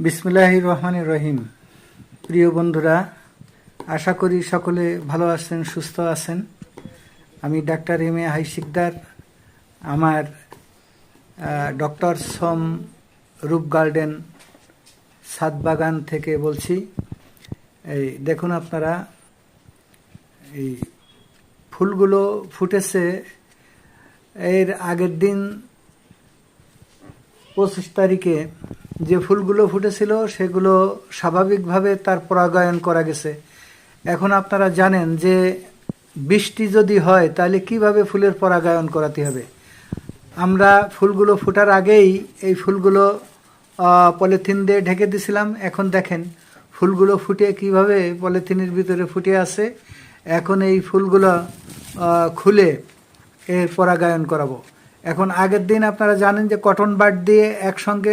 বিসমিল্লাহির রহমানির রহিম। প্রিয় বন্ধুরা, আশা করি সকলে ভালো আছেন, সুস্থ আছেন। আমি doctor M A high Sikdar, আমার ডক্টর সম রূপ গার্ডেন ছাদ বাগান থেকে বলছি। এই দেখুন আপনারা, এই ফুলগুলো ফুটেছে এর আগের দিন 25 তারিখে যে ফুলগুলো ফুটেছিল সেগুলো স্বাভাবিকভাবে তার পরাগায়ন করা গেছে। এখন আপনারা জানেন যে বৃষ্টি যদি হয় তাহলে কিভাবে ফুলের পরাগায়ন করাতে হবে। আমরা ফুলগুলো ফোটার আগেই এই ফুলগুলো পলিথিন দিয়ে ঢেকে দিয়েছিলাম। এখন দেখেন ফুলগুলো ফুটে কিভাবে পলিথিনের ভিতরে ফুটে আছে। এখন এই ফুলগুলো খুলে এর পরাগায়ন করাবো। এখন আগের দিন আপনারা জানেন যে কটন বাড দিয়ে একসঙ্গে